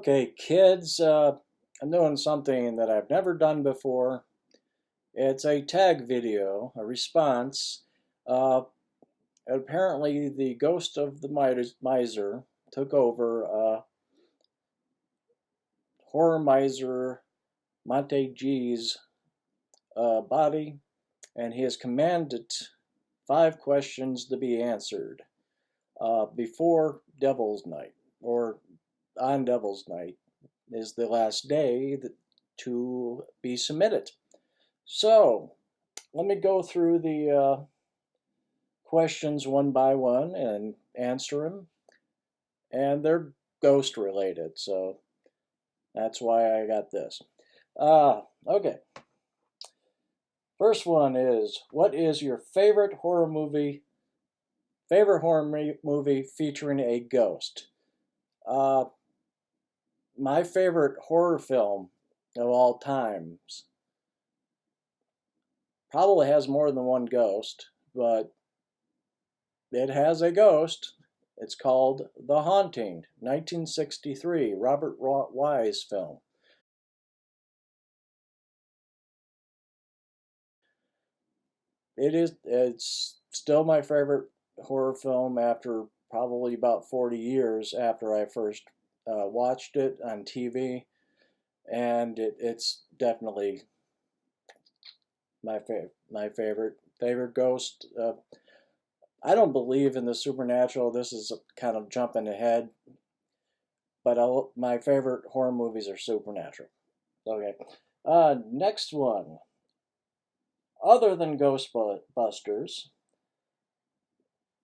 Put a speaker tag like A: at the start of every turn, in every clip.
A: Okay, kids, I'm doing something that I've never done before. It's a tag video, a response. Uh, Apparently, the ghost of the miser took over horror miser Monte G's body, and he has commanded 5 questions to be answered before Devil's Night, or on Devil's Night is the last day to be submitted. So let me go through the questions one by one and answer them. And they're ghost related, so that's why I got this. Okay. First one is, what is your favorite horror movie? Favorite horror movie featuring a ghost? Uh, my favorite horror film of all times probably has more than one ghost, but it has a ghost. It's called The Haunting, 1963, Robert Wise film. It's still my favorite horror film after probably about 40 years after I first watched it on TV, and it's definitely my favorite ghost. I don't believe in the supernatural. This is kind of jumping ahead, but my favorite horror movies are supernatural. Okay. Next one. Other than Ghostbusters,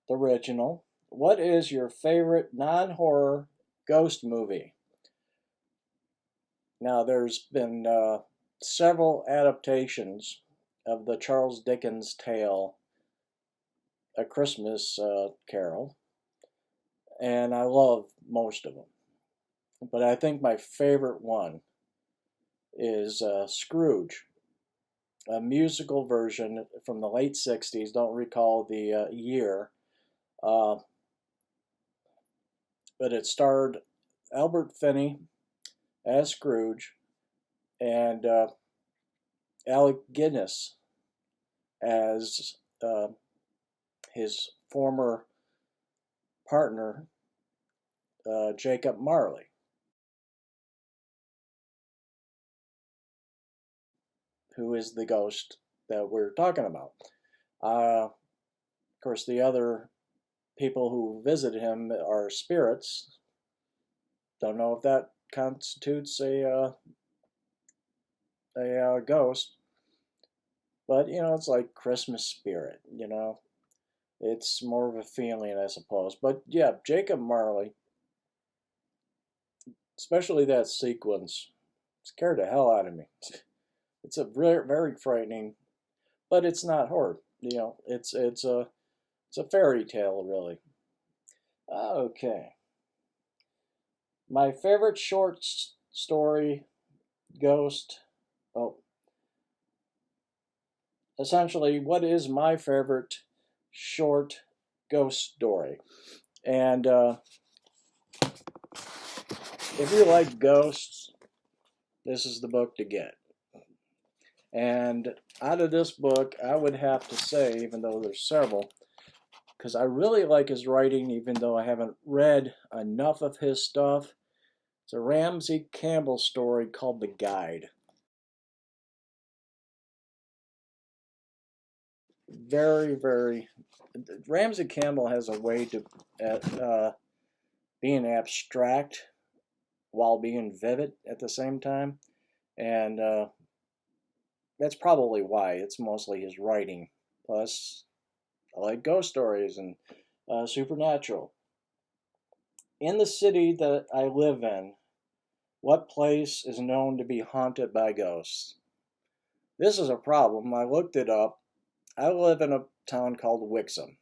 A: the original, what is your favorite non-horror ghost movie? Now, there's been several adaptations of the Charles Dickens tale, A Christmas Carol, and I love most of them. But I think my favorite one is Scrooge, a musical version from the late 60s. Don't recall the year. Uh, but it starred Albert Finney as Scrooge and Alec Guinness as his former partner, Jacob Marley, who is the ghost that we're talking about. Of course, the other people who visit him are spirits. Don't know if that constitutes a ghost, but it's like Christmas spirit. It's more of a feeling, I suppose. But yeah, Jacob Marley, especially that sequence, scared the hell out of me. It's a very, very frightening, but it's not horror. It's a fairy tale, really. Okay. My favorite short story, Ghost. Oh, essentially, what is my favorite short ghost story? And if you like ghosts, this is the book to get. And out of this book, I would have to say, even though there's several, because I really like his writing, even though I haven't read enough of his stuff. It's a Ramsey Campbell story called The Guide. Very, very. Ramsey Campbell has a way to being abstract while being vivid at the same time, and that's probably why it's mostly his writing. Plus, I like ghost stories and supernatural. In the city that I live in, what place is known to be haunted by ghosts? This is a problem. I looked it up. I live in a town called Wixom.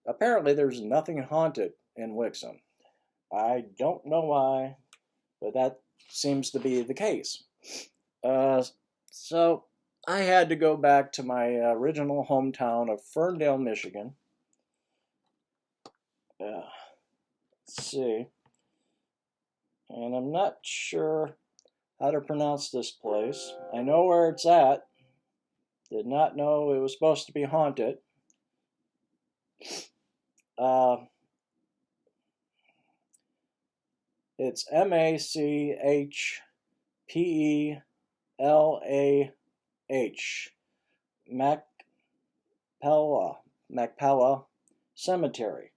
A: Apparently, there's nothing haunted in Wixom. I don't know why, but that seems to be the case. Uh, so I had to go back to my original hometown of Ferndale, Michigan. Let's see. And I'm not sure how to pronounce this place. I know where it's at. Did not know it was supposed to be haunted. Uh, it's Machpelah, Machpelah Cemetery.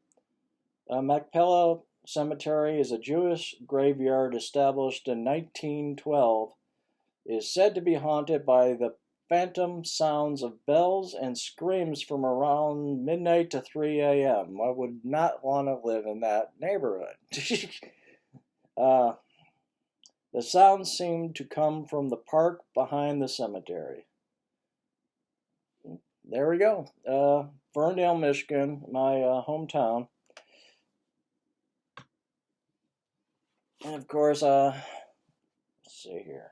A: Machpelah Cemetery is a Jewish graveyard established in 1912. It is said to be haunted by the phantom sounds of bells and screams from around midnight to 3 a.m. I would not want to live in that neighborhood. uh, the sounds seem to come from the park behind the cemetery. There we go. Ferndale, Michigan, my hometown. And of course, let's see here.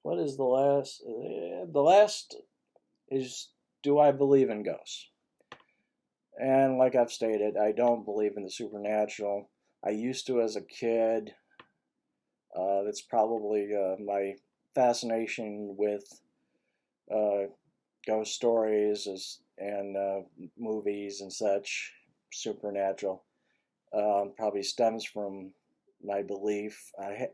A: What is the last? The last is, do I believe in ghosts? And like I've stated, I don't believe in the supernatural. I used to as a kid. That's probably my fascination with uh, ghost stories and movies and such, supernatural. Probably stems from my belief. I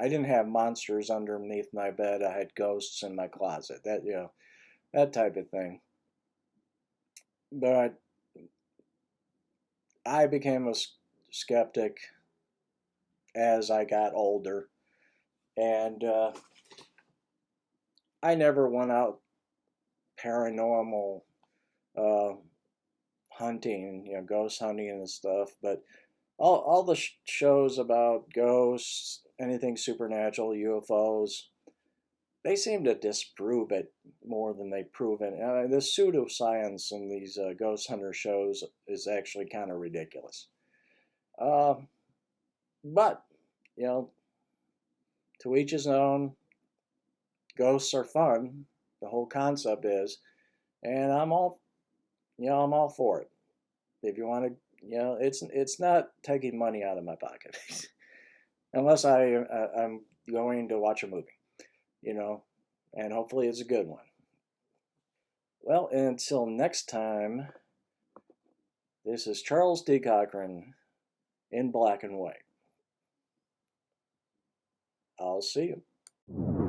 A: didn't have monsters underneath my bed. I had ghosts in my closet. That type of thing. But I became a skeptic as I got older, and I never went out paranormal uh, hunting, ghost hunting and stuff. But all the shows about ghosts, anything supernatural, UFOs, they seem to disprove it more than they prove it. The pseudoscience in these ghost hunter shows is actually kind of ridiculous. Uh, but, you know, to each his own. Ghosts are fun. The whole concept is, and I'm all for it. If you want to, it's not taking money out of my pocket, unless I'm going to watch a movie, you know, and hopefully it's a good one. Well, until next time, this is Charles D. Cochran in black and white. I'll see you.